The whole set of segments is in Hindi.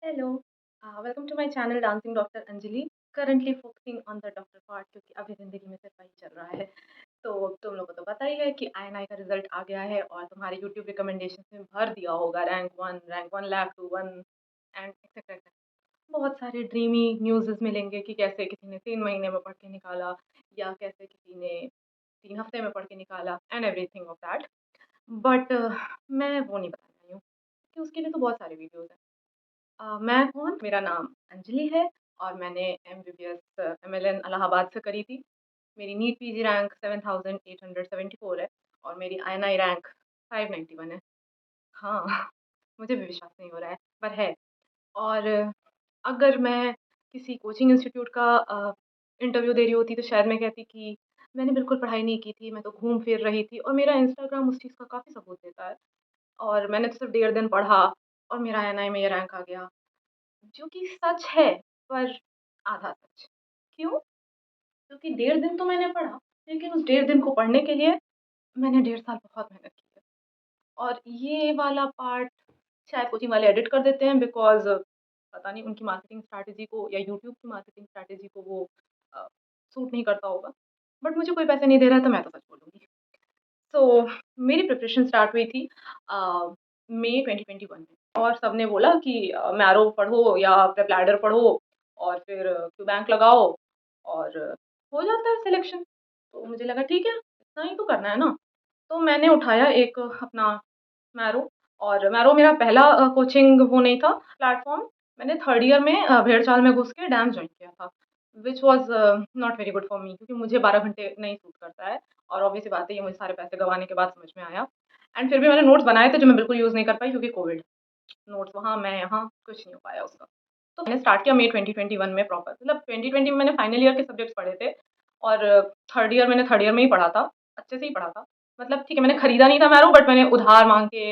Hello, welcome to my channel dancing doctor Anjali. Currently focusing on the doctor part क्योंकि अभी ज़िंदगी में सिर्फ वही चल रहा है। तो तुम लोगों को तो पता ही है कि आईएनआई का रिज़ल्ट आ गया है और तुम्हारे यूट्यूब रिकमेंडेशंस में भर दिया होगा rank 1 lakh to 1 and etcetera etcetera. बहुत सारे ड्रीमी न्यूज़ेज़ मिलेंगे कि कैसे किसी ने 3 महीने में पढ़ के निकाला या कैसे किसी ने 3 हफ्ते में पढ़ के निकाला and everything of that. But मैं वो नहीं बताने आई हूँ, कि उसके लिए तो बहुत सारे वीडियोज़ हैं। मैं कौन? मेरा नाम अंजलि है और मैंने एमबीबीएस एमएलएन इलाहाबाद से करी थी। मेरी नीट पीजी रैंक 7874 है और मेरी आईएनआई रैंक 591 है। हाँ, मुझे भी विश्वास नहीं हो रहा है, पर है। और अगर मैं किसी कोचिंग इंस्टीट्यूट का इंटरव्यू दे रही होती तो शायद मैं कहती कि मैंने बिल्कुल पढ़ाई नहीं की थी, मैं तो घूम फिर रही थी और मेरा इंस्टाग्राम उस चीज़ का काफ़ी सबूत देता है। और मैंने तो सिर्फ 1.5 दिन पढ़ा और मेरा आईएनआई में ये रैंक आ गया। जो कि सच है, पर आधा सच। क्यों? क्योंकि 1.5 दिन तो मैंने पढ़ा, लेकिन उस 1.5 दिन को पढ़ने के लिए मैंने 1.5 साल बहुत मेहनत की है। और ये वाला पार्ट शायद कोचिंग वाले एडिट कर देते हैं बिकॉज़ पता नहीं उनकी मार्केटिंग स्ट्रैटेजी को या यूट्यूब की मार्केटिंग स्ट्रैटेजी को वो अ, सूट नहीं करता होगा। बट मुझे कोई पैसे नहीं दे रहा है तो मैं तो सच बोलूँगी। सो मेरी प्रिपरेशन स्टार्ट हुई थी मई 2021 में और सबने बोला कि मैरो पढ़ो या प्रेप लैडर पढ़ो और फिर क्यूबैंक लगाओ और हो जाता है सिलेक्शन। तो मुझे लगा ठीक है, इतना ही तो करना है ना। तो मैंने उठाया एक अपना मैरो और मैरो मेरा पहला कोचिंग वो नहीं था प्लेटफ़ॉर्म। मैंने 3rd ईयर में भेड़चाल में घुस के डांस जॉइन किया था, which was not very good for me क्योंकि मुझे 12 घंटे नहीं सूट करता है और ऑब्वियस सी बात है ये मुझे सारे पैसे गँवाने के बाद समझ में आया। एंड फिर भी मैंने नोट्स बनाए थे जो मैं बिल्कुल यूज़ नहीं कर पाई क्योंकि कोविड। नोट्स वहाँ, मैं यहाँ, कुछ नहीं हो पाया उसका। तो मैंने स्टार्ट किया मई 2021 में प्रॉपर मतलब 2020 में मैंने फाइनल ईयर के सब्जेक्ट्स पढ़े थे और 3rd ईयर मैंने 3rd ईयर में ही पढ़ा था, अच्छे से ही पढ़ा था। मतलब ठीक है मैंने खरीदा नहीं था मैरो बट मैंने उधार माँग के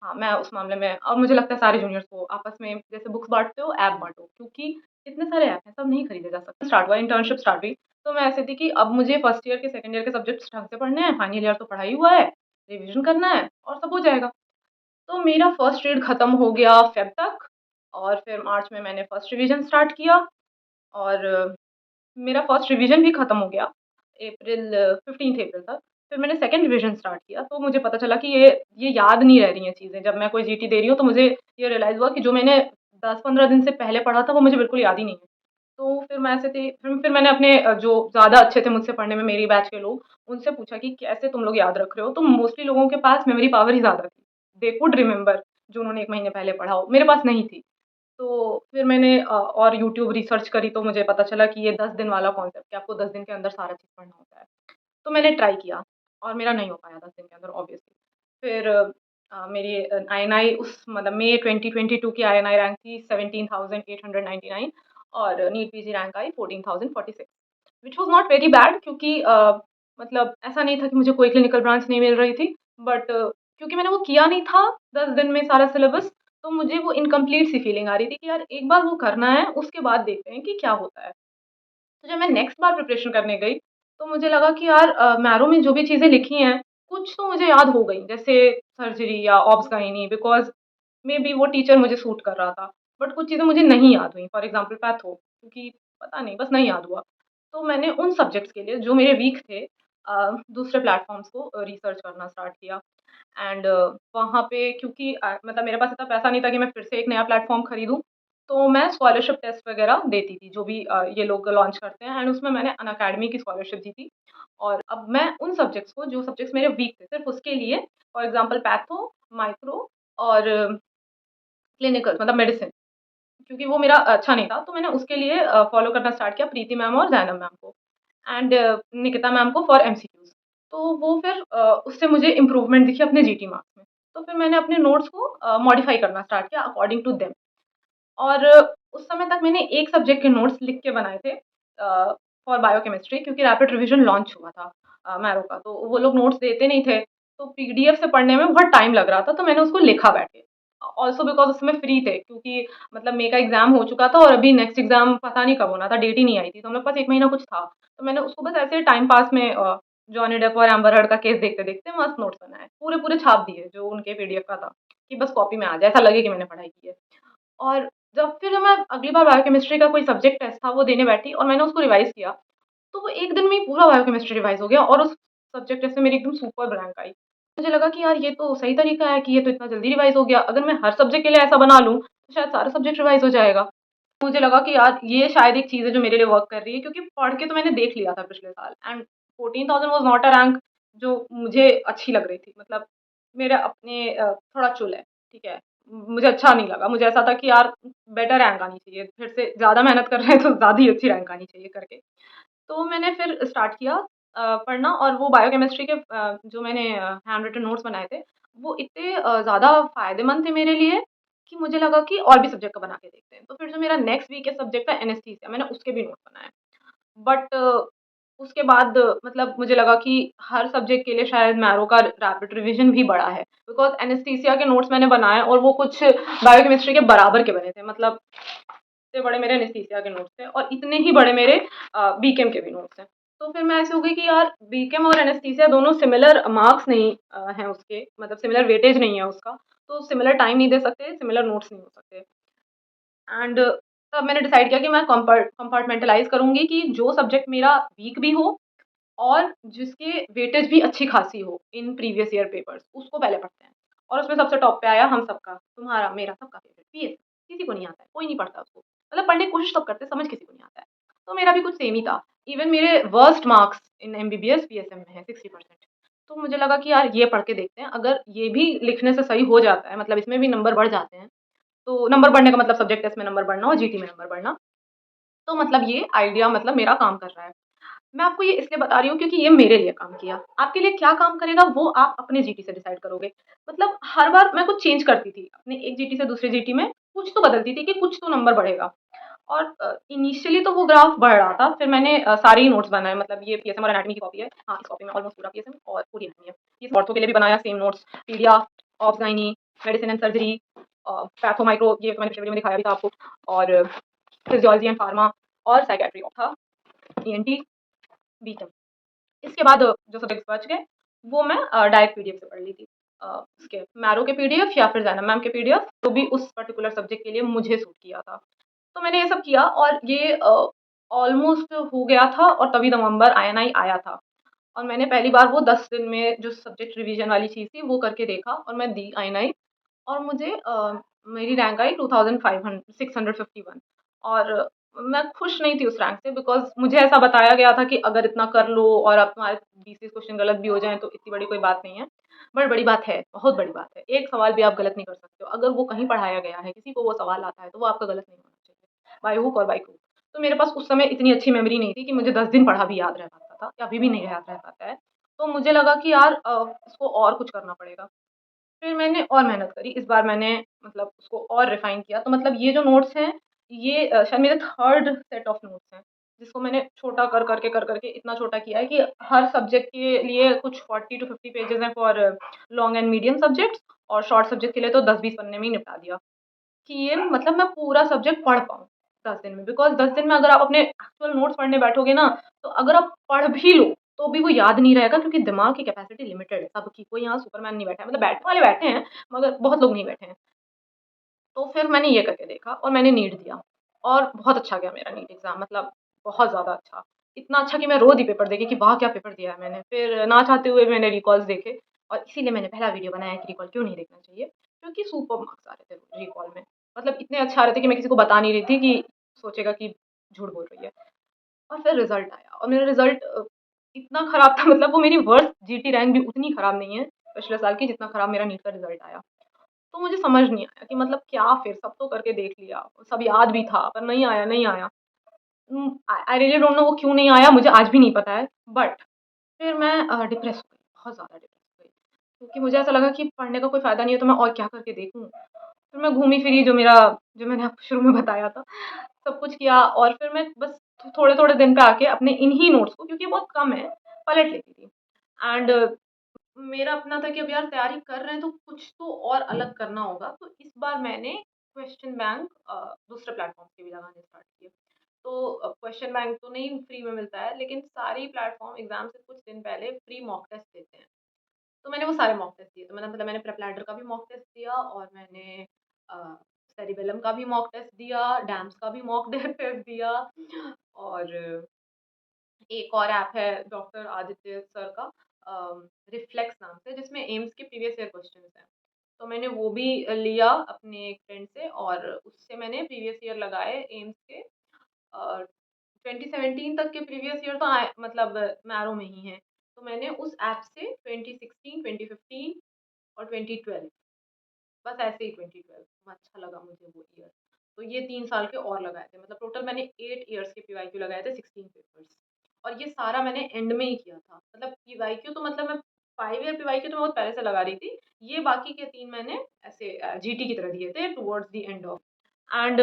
हाँ, मैं उस मामले में और मुझे लगता है सारे जूनियर्स को आपस में जैसे बुक्स बाँटते हो, ऐप बाँटो क्योंकि इतने सारे ऐप हैं, सब नहीं खरीदे जा सकते। स्टार्ट हुआ, इंटर्नशिप स्टार्ट हुई, तो मैं ऐसे थी कि अब मुझे फर्स्ट ईयर के, सेकंड ईयर के सब्जेक्ट्स ढंग से पढ़ने हैं, फाइनल ईयर तो पढ़ा ही हुआ है, रिविज़न करना है और सब हो जाएगा। तो मेरा फर्स्ट रीड खत्म हो गया फ़ेब तक और फिर मार्च में मैंने फर्स्ट रिवीजन स्टार्ट किया और मेरा फर्स्ट रिवीजन भी खत्म हो गया अप्रैल 15 अप्रैल तक। फिर मैंने सेकंड रिवीजन स्टार्ट किया तो मुझे पता चला कि ये याद नहीं रह रही हैं चीज़ें। जब मैं कोई जीटी दे रही हूँ तो मुझे ये रियलाइज़ हुआ कि जो मैंने 10-15 दिन से पहले पढ़ा था वो मुझे बिल्कुल याद ही नहीं है। तो फिर मैं ऐसे थी फिर मैंने अपने जो ज़्यादा अच्छे थे मुझसे पढ़ने में मेरी बैच के लोग, उनसे पूछा कि कैसे तुम लोग याद रख रहे हो? तो मोस्टली लोगों के पास मेमोरी पावर ही ज़्यादा थी। दे कुड रिमेंबर जो उन्होंने 1 महीने पहले पढ़ा हो, मेरे पास नहीं थी। तो फिर मैंने और यूट्यूब रिसर्च करी तो मुझे पता चला कि ये 10 दिन वाला कॉन्सेप्ट कि आपको 10 दिन के अंदर सारा चीज़ पढ़ना होता है। तो मैंने ट्राई किया और मेरा नहीं हो पाया 10 दिन के अंदर ऑब्वियसली। फिर मेरी आईएनआई उस मतलब मई 2022 की आईएनआई रैंक थी 17,899 और नीट पीजी रैंक आई 14,046 which was not very bad क्योंकि मतलब ऐसा नहीं था कि मुझे कोई क्लिनिकल ब्रांच नहीं मिल रही थी बट क्योंकि मैंने वो किया नहीं था 10 दिन में सारा सिलेबस तो मुझे वो इनकम्प्लीट सी फीलिंग आ रही थी कि यार एक बार वो करना है उसके बाद देखते हैं कि क्या होता है। तो जब मैं नेक्स्ट बार प्रिपरेशन करने गई, तो मुझे लगा कि यार मैरो में जो भी चीज़ें लिखी हैं, कुछ तो मुझे याद हो गई, जैसे सर्जरी या ऑब्स गायनी बिकॉज़ मेबी वो टीचर मुझे सूट कर रहा था। बट कुछ चीज़ें मुझे नहीं याद हुई, फॉर एग्ज़ाम्पल पैथो क्योंकि पता नहीं, बस नहीं याद हुआ। तो मैंने उन सब्जेक्ट्स के लिए जो मेरे वीक थे दूसरे प्लेटफ़ॉर्म्स को रिसर्च करना स्टार्ट किया एंड वहाँ पे क्योंकि मतलब मेरे पास इतना पैसा नहीं था कि मैं फिर से एक नया प्लेटफ़ॉर्म खरीदूँ, तो मैं स्कॉलरशिप टेस्ट वगैरह देती थी, जो भी ये लोग लॉन्च करते हैं एंड उसमें मैंने अनअकैडमी की स्कॉलरशिप जीती और अब मैं उन सब्जेक्ट्स को जो सब्जेक्ट्स मेरे वीक थे, सिर्फ़ उसके लिए फॉर एग्ज़ाम्पल पैथो, माइक्रो और क्लिनिकल मतलब मेडिसिन क्योंकि वो मेरा अच्छा नहीं था, तो मैंने उसके लिए फ़ॉलो करना स्टार्ट किया प्रीति मैम और ज़ैनब मैम को एंड निकिता मैम को फॉर एमसीक्यूज़। तो वो फिर उससे मुझे इम्प्रूवमेंट दिखी अपने जीटी मार्क्स में। तो फिर मैंने अपने नोट्स को मॉडिफ़ाई करना स्टार्ट किया अकॉर्डिंग टू देम। और उस समय तक मैंने एक सब्जेक्ट के नोट्स लिख के बनाए थे फॉर बायोकेमिस्ट्री क्योंकि रैपिड रिवीजन लॉन्च हुआ था मैरो का, तो वो लोग नोट्स देते नहीं थे, तो पीडीएफ से पढ़ने में बहुत टाइम लग रहा था, तो मैंने उसको लिखा बैठ के। ऑल्सो बिकॉज़ उस समय फ्री थे क्योंकि मतलब मई का एग्ज़ाम हो चुका था और अभी नेक्स्ट एग्ज़ाम पता नहीं कब होना था, डेट ही नहीं आई थी, तो हम लोग के पास 1 महीना कुछ था। तो मैंने उसको बस ऐसे टाइम पास में जॉनी डेप और एम्बर हर्ड का केस देखते-देखते मस्त नोट्स बनाए। पूरे-पूरे छाप दिए जो उनके पीडीएफ का था, कि बस कॉपी में आ जाए, ऐसा लगे कि मैंने पढ़ाई की है। और जब मैं अगली बार बायोकेमिस्ट्री का कोई सब्जेक्ट टेस्ट था वो देने बैठी और मैंने उसको रिवाइज़ किया, तो वो एक दिन में ही पूरा बायोकेमिस्ट्री रिवाइज़ हो गया और उस सब्जेक्ट टेस्ट में मेरी एकदम सुपर रैंक आई। मुझे लगा कि यार ये तो सही तरीका है कि ये तो इतना जल्दी रिवाइज़ हो गया। अगर मैं हर सब्जेक्ट के लिए ऐसा बना लूँ, तो शायद सारे सब्जेक्ट रिवाइज़ हो जाएगा। मुझे लगा कि यार ये शायद एक चीज़ है जो मेरे लिए वर्क कर रही है, क्योंकि पढ़ के तो मैंने देख लिया था पिछले साल and 14,000 was not a rank जो मुझे अच्छी लग रही थी। मतलब मेरे अपने थोड़ा चुल है, ठीक है? मुझे अच्छा नहीं लगा। मुझे ऐसा था कि यार बेटर रैंक आनी चाहिए, फिर से ज़्यादा मेहनत कर रहे हैं तो ज़्यादा ही अच्छी रैंक आनी चाहिए करके। तो मैंने फिर स्टार्ट किया पढ़ना, और वो बायोकेमिस्ट्री के जो मैंने हैंड रिटन नोट्स बनाए थे, वो इतने ज़्यादा फ़ायदेमंद थे मेरे लिए कि मुझे लगा कि और भी सब्जेक्ट का बना के देखते हैं। तो फिर जो मेरा नेक्स्ट वीक का सब्जेक्ट था एनेस्थीसिया, मैंने उसके भी नोट्स बनाए। बट उसके बाद मतलब मुझे लगा कि हर सब्जेक्ट के लिए शायद मैरो का रैपिड रिवीजन भी बड़ा है, बिकॉज़ एनेस्थीसिया के नोट्स मैंने बनाए और वो कुछ बायोकेमिस्ट्री के बराबर के बने थे। मतलब इतने बड़े मेरे एनेस्थीसिया के नोट्स थे और इतने ही बड़े मेरे बीकेम के भी नोट्स हैं। तो फिर मैं ऐसे हो गई कि यार बीकेम और एनेस्थीसिया दोनों सिमिलर मार्क्स नहीं हैं उसके, मतलब सिमिलर वेटेज नहीं है उसका, तो सिमिलर टाइम नहीं दे सकते, सिमिलर नोट्स नहीं हो सकते। एंड तब मैंने डिसाइड किया कि मैं कंपार्टमेंटलाइज़ करूँगी कि जो सब्जेक्ट मेरा वीक भी हो और जिसके वेटेज भी अच्छी खासी हो इन प्रीवियस ईयर पेपर्स, उसको पहले पढ़ते हैं। और उसमें सबसे टॉप पे आया हम सबका, तुम्हारा, मेरा, सबका फेवरेट पीएस। किसी को नहीं आता है, कोई नहीं पढ़ता उसको। मतलब पढ़ने की कोशिश सब करते हैं, समझ किसी को नहीं आता है। तो मेरा भी कुछ सेम ही था। इवन मेरे worst marks in MBBS PSM में है 60%। तो मुझे लगा कि यार ये पढ़ के देखते हैं, अगर ये भी लिखने से सही हो जाता है, मतलब इसमें भी नंबर बढ़ जाते हैं, तो नंबर बढ़ने का मतलब सब्जेक्ट टेस्ट में नंबर बढ़ना और जीटी में नंबर बढ़ना। तो मतलब ये आइडिया मतलब मेरा काम कर रहा है। मैं आपको ये इसलिए बता रही हूँ क्योंकि ये मेरे लिए काम किया। आपके लिए क्या काम करेगा वो आप अपने जीटी से डिसाइड करोगे। मतलब हर बार मैं कुछ चेंज करती थी। अपने एक जीटी से दूसरे जीटी में कुछ तो बदलती थी कि कुछ तो नंबर बढ़ेगा। और इनिशियली तो वो ग्राफ बढ़ रहा था। फिर मैंने सारे ही नोट्स बनाए, मतलब ये पीएसएम और एनाटॉमी की कॉपी है। हाँ, इस कॉपी में ऑलमोस्ट पूरा पीएसएम और पूरी एनाटॉमी है। ये ऑर्थो के लिए भी बनाया same notes, pedia, obs gynae, medicine and surgery, patho micro, ये तो मैंने पिछले वीडियो में दिखाया भी था आपको, और फिजियोलॉजी एंड फार्मा और साइकियाट्री था, ईएनटी, बीटम। इसके बाद जो सब्जेक्ट्स बच गए वो मैं डायरेक्ट पीडीएफ से पढ़ ली थी। उसके मैरो के पीडीएफ या फिर जैनब मैम के पीडीएफ, जो भी उस पर्टिकुलर सब्जेक्ट के लिए मुझे सूट किया था। तो मैंने ये सब किया और ये ऑलमोस्ट हो गया था और तभी नवंबर आईएनआई आया था। और मैंने पहली बार वो 10 दिन में जो सब्जेक्ट रिवीजन वाली चीज़ थी वो करके देखा और मैं दी आईएनआई, और मुझे मेरी रैंक आई 2500 651। और मैं खुश नहीं थी उस रैंक से, बिकॉज़ मुझे ऐसा बताया गया था कि अगर इतना कर लो और अब तुम्हारे 20-30 क्वेश्चन गलत भी हो जाएँ तो इतनी बड़ी कोई बात नहीं है। बट बड़ी बात है, बहुत बड़ी बात है। एक सवाल भी आप गलत नहीं कर सकते हो। अगर वो कहीं पढ़ाया गया है, किसी को वो सवाल आता है, तो वो आपका गलत नहीं होना चाहिए, बाय हुक और बाय क्रूक। तो मेरे पास उस समय इतनी अच्छी मेमोरी नहीं थी कि मुझे 10 दिन पढ़ा भी याद रह पाता था, या अभी भी नहीं याद रह पाता है। तो मुझे लगा कि यार इसको और कुछ करना पड़ेगा। फिर मैंने और मेहनत करी, इस बार मैंने मतलब उसको और रिफ़ाइन किया। तो मतलब ये जो नोट्स हैं, ये शायद मेरे 3rd सेट ऑफ नोट्स हैं, जिसको मैंने छोटा कर करके इतना छोटा किया है कि हर सब्जेक्ट के लिए कुछ 40 टू 50 पेजेज़ हैं for long and medium subjects, और शॉर्ट सब्जेक्ट के लिए तो 10-20 पन्ने में ही निपटा दिया। कि ये मतलब मैं पूरा सब्जेक्ट पढ़ पाऊँ 10 दिन में। बिकॉज़ 10 दिन में अगर आप अपने एक्चुअल नोट्स पढ़ने बैठोगे ना, तो अगर आप पढ़ भी लो, तो भी वो याद नहीं रहेगा, क्योंकि दिमाग की कैपेसिटी लिमिटेड है सबकी। कोई यहाँ सुपरमैन नहीं बैठा है, मतलब बैठने वाले बैठे हैं, मगर बहुत लोग नहीं बैठे हैं। तो फिर मैंने ये करके देखा और मैंने नीट दिया और बहुत अच्छा गया मेरा नीट एग्ज़ाम, मतलब बहुत ज़्यादा अच्छा। इतना अच्छा कि मैं रो दी पेपर देके कि वाह! क्या पेपर दिया है मैंने। फिर ना चाहते हुए मैंने रिकॉल्स देखे और इसीलिए मैंने पहला वीडियो बनाया कि रिकॉल क्यों नहीं देखना चाहिए, क्योंकि सुपर्ब मार्क्स आ रहे थे रिकॉल में। मतलब इतने अच्छे आ रहे थे कि मैं किसी को बता नहीं रही थी कि सोचेगा कि झूठ बोल रही है। और फिर रिज़ल्ट आया और मेरा रिज़ल्ट इतना ख़राब था, मतलब वो मेरी वर्स्ट जीटी रैंक भी उतनी ख़राब नहीं है पिछले साल की, जितना ख़राब मेरा नीट का रिज़ल्ट आया। तो मुझे समझ नहीं आया कि मतलब क्या, फिर सब तो करके देख लिया, सब याद भी था, पर नहीं आया, नहीं आया। आई आई रियली डोंट नो वो क्यों नहीं आया, मुझे आज भी नहीं पता है। बट फिर मैं डिप्रेस हो गई, बहुत ज़्यादा डिप्रेस हो गई। क्योंकि मुझे ऐसा लगा कि पढ़ने का कोई फ़ायदा नहीं है, तो मैं और क्या करके देखूँ? फिर मैं घूमी-फिरी, जो मैंने आपको शुरू में बताया था, सब कुछ किया, और फिर मैं बस थोड़े-थोड़े दिन पे आके अपने इन्हीं नोट्स को, क्योंकि बहुत कम है, पलट लेती थी। एंड मेरा अपना था कि अब यार तैयारी कर रहे हैं तो कुछ तो और अलग करना होगा। तो इस बार मैंने क्वेश्चन बैंक दूसरे प्लेटफ़ॉर्म से भी लगाने स्टार्ट किए। तो क्वेश्चन बैंक तो नहीं फ्री में मिलता है, लेकिन सारे ही प्लेटफ़ॉर्म एग्ज़ाम से कुछ दिन पहले फ्री मॉक टेस्ट देते हैं। तो मैंने वो सारे मॉक टेस्ट दिए। तो मैंने प्रेप लैडर का भी मॉक टेस्ट दिया, और मैंने अ, सेरिबेलम का भी मॉक टेस्ट दिया, डैम्स का भी मॉक टेस्ट दिया, और एक और ऐप है डॉक्टर आदित्य सर का, रिफ्लेक्स नाम से, जिसमें एम्स के प्रीवियस ईयर क्वेश्चंस हैं। तो मैंने वो भी लिया अपने एक फ्रेंड से, और उससे मैंने प्रीवियस ईयर लगाए एम्स के। 2017 तक के प्रीवियस ईयर तो मतलब मैरो में ही हैं। तो मैंने उस ऐप से 2016, 2015 और 2012, बस ऐसे ही 2012 अच्छा लगा मुझे वो ईयर। तो ये 3 साल के और लगाए थे, मतलब टोटल मैंने 8 इयर्स के पीवाईक्यू लगाए थे, 16 पेपर्स। और ये सारा मैंने एंड में ही किया था, मतलब पीवाईक्यू तो मतलब मैं 5 ईयर पीवाईक्यू तो मैं बहुत पहले से लगा रही थी। ये बाकी के 3 मैंने ऐसे जीटी की तरह दिए थे towards the end of. And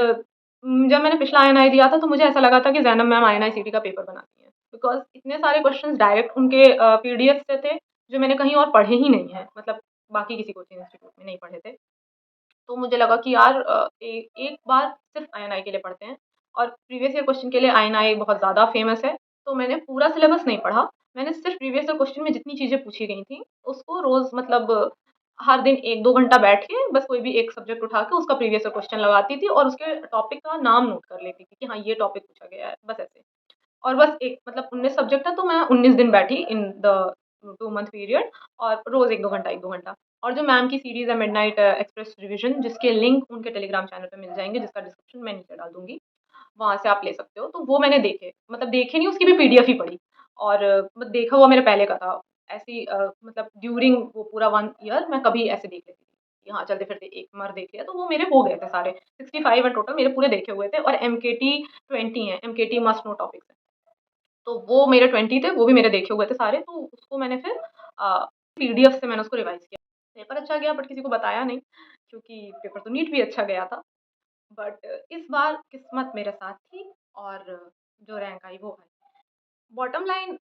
जब मैंने पिछला आईएनआई दिया था तो मुझे ऐसा लगा था कि ज़ैनब मैम आईएनआई सीटी का पेपर बनाती हैं, बिकॉज़ इतने सारे क्वेश्चंस डायरेक्ट उनके पीडीएफ से थे, जो मैंने कहीं और पढ़े ही नहीं हैं, मतलब बाकी किसी कोचिंग इंस्टीट्यूट में नहीं पढ़े थे। तो मुझे लगा कि यार एक बार सिर्फ आईएनआई के लिए पढ़ते हैं, और प्रीवियस ईयर क्वेश्चन के लिए आईएनआई बहुत ज़्यादा फेमस है। तो मैंने पूरा सिलेबस नहीं पढ़ा, मैंने सिर्फ प्रीवियस ईयर क्वेश्चन में जितनी चीज़ें पूछी गई थी उसको रोज़, मतलब हर दिन 1-2 घंटा बैठ के बस कोई भी एक सब्जेक्ट उठा के उसका प्रीवियस ईयर क्वेश्चन लगाती थी, और उसके टॉपिक का नाम नोट कर लेती थी कि हाँ, ये टॉपिक पूछा गया है, बस ऐसे। और बस एक, मतलब 19 सब्जेक्ट है तो मैं 19 दिन बैठी इन द 2 मंथ पीरियड, और रोज़ 1-2 घंटा, 1-2 घंटा। और जो मैम की सीरीज़ है मिडनाइट एक्सप्रेस रिविज़न, जिसके लिंक उनके टेलीग्राम चैनल पे मिल जाएँगे, जिसका डिस्क्रिप्शन मैं नीचे डाल दूँगी, वहाँ से आप ले सकते हो। तो वो मैंने देखे, मतलब देखे नहीं, उसकी भी पीडीएफ ही पढ़ी, और देखा हुआ मेरे पहले का था। ऐसे ही मतलब ड्यूरिंग वो पूरा 1 ईयर मैं कभी ऐसे देख लेती थी कि हाँ, चलते-फिरते एक बार देख लिया, तो वो मेरे हो गए थे सारे। 65 हैं टोटल, मेरे पूरे देखे हुए थे, और एमकेटी 20 हैं, एमकेटी मस्ट नो टॉपिक्स हैं। तो वो मेरे 20 थे, वो भी मेरे देखे हुए थे सारे, तो उसको मैंने फिर पीडीएफ से मैंने उसको रिवाइज़ किया। पेपर अच्छा गया, बट किसी को बताया नहीं, क्योंकि पेपर तो नीट भी अच्छा गया था। बट इस बार किस्मत मेरे साथ थी, और जो रैंक आई वो आई। बॉटम लाइन,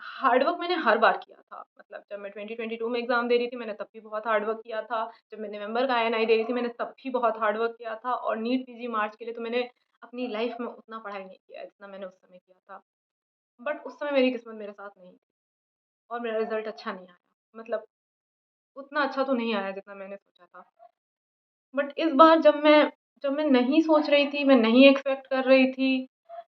हार्ड वर्क मैंने हर बार किया था, मतलब जब मैं 2022 में एग्ज़ाम दे रही थी मैंने तब भी बहुत हार्ड वर्क किया था, जब मैं नवंबर का आईएनआई दे रही थी मैंने तब भी बहुत हार्ड वर्क किया था, और नीट पीजी मार्च के लिए तो मैंने अपनी लाइफ में उतना पढ़ाई नहीं किया है जितना मैंने उस समय किया था। बट उस समय मेरी किस्मत मेरे साथ नहीं थी, और मेरा रिज़ल्ट अच्छा नहीं आया, मतलब उतना अच्छा तो नहीं आया जितना मैंने सोचा था। बट इस बार जब मैं नहीं सोच रही थी, मैं नहीं एक्सपेक्ट कर रही थी,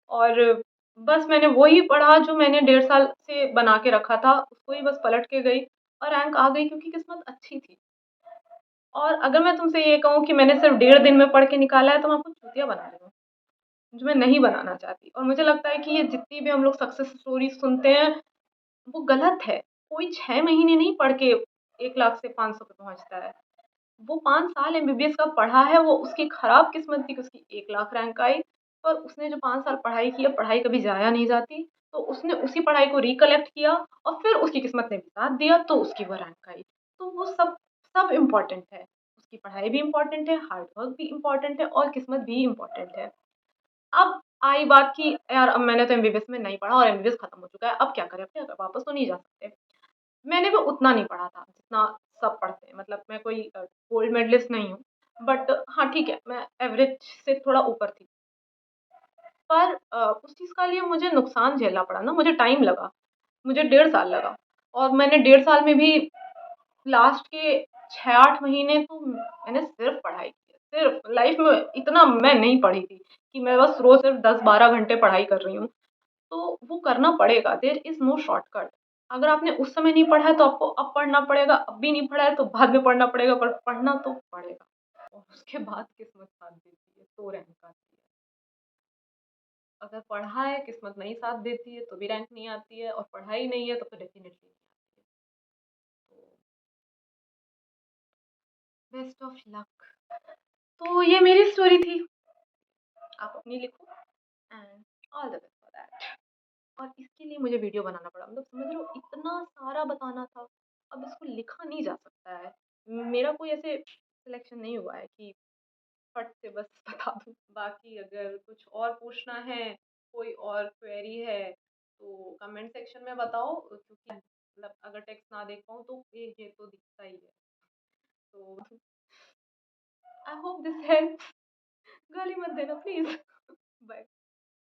और बस मैंने वही पढ़ा जो मैंने 1.5 साल से बना के रखा था, उसको ही बस पलट के गई, और रैंक आ गई क्योंकि किस्मत अच्छी थी। और अगर मैं तुमसे ये कहूँ कि मैंने सिर्फ़ 1.5 दिन में पढ़ के निकाला है, तो मैं आपको चूतिया बना रही हूँ, जो मैं नहीं बनाना चाहती। और मुझे लगता है कि ये जितनी भी हम लोग सक्सेस स्टोरीज़ सुनते हैं, वो गलत है। कोई 6 महीने नहीं पढ़ के 1 लाख से 500 पे पहुँचता है। वो 5 साल एमबीबीएस का पढ़ा है, वो उसकी खराब किस्मत थी कि उसकी 1 लाख रैंक आई, पर उसने जो 5 साल पढ़ाई की है, पढ़ाई कभी ज़ाया नहीं जाती, तो उसने उसी पढ़ाई को रिकलेक्ट किया, और फिर उसकी किस्मत ने भी साथ दिया, तो उसकी वो रैंक आई। तो वो सब सब इम्पोर्टेंट है। उसकी पढ़ाई भी इम्पोर्टेंट है, हार्ड वर्क भी इम्पोर्टेंट है, और किस्मत भी इम्पोर्टेंट है। अब आई बात कि यार, अब मैंने तो एमबीबीएस में नहीं पढ़ा और एमबीबीएस खत्म हो चुका है, अब क्या करें? अब क्या करें? वापस तो नहीं जा सकते। मैंने भी उतना नहीं पढ़ा था जितना सब पढ़ते हैं, मतलब मैं कोई गोल्ड मेडलिस्ट नहीं हूँ, बट हाँ, ठीक है, मैं एवरेज से थोड़ा ऊपर थी। पर उस चीज़ का लिए मुझे नुकसान झेलना पड़ा ना, मुझे टाइम लगा, मुझे 1.5 साल लगा, और मैंने 1.5 साल में भी लास्ट के 6-8 महीने तो मैंने सिर्फ़ पढ़ाई की है, सिर्फ़ लाइफ़ में इतना मैं नहीं पढ़ी थी कि मैं बस रोज़ सिर्फ़ 10-12 घंटे पढ़ाई कर रही हूँ। तो वो करना पड़ेगा, देयर इज़ नो शॉर्टकट। अगर आपने उस समय नहीं पढ़ा है तो आपको अब पढ़ना पड़ेगा, अब भी नहीं पढ़ा है तो बाद में पढ़ना पड़ेगा, पर पढ़ना तो पड़ेगा, और उसके बाद किस्मत साथ देती है तो रैंक आती है। अगर पढ़ा है, किस्मत नहीं साथ देती है तो भी रैंक नहीं आती है, और पढ़ाई नहीं है तो फिर डेफ़िनिटली नहीं आती है। तो बेस्ट ऑफ लक। तो ये मेरी स्टोरी थी, आप अपनी लिखो, and all the best for that. और इसके लिए मुझे वीडियो बनाना पड़ा, मतलब समझ रहे हो, इतना सारा बताना था, अब इसको लिखा नहीं जा सकता है। मेरा कोई ऐसे सिलेक्शन नहीं हुआ है कि फट से बस बता दूँ। बाकी अगर कुछ और पूछना है, कोई और क्वेरी है, तो कमेंट सेक्शन में बताओ, क्योंकि मतलब अगर टेक्स्ट ना देख पाऊँ तो ये तो दिखता ही है। तो आई होप दिस हेल्प्स। गाली मत देना प्लीज़। बाय।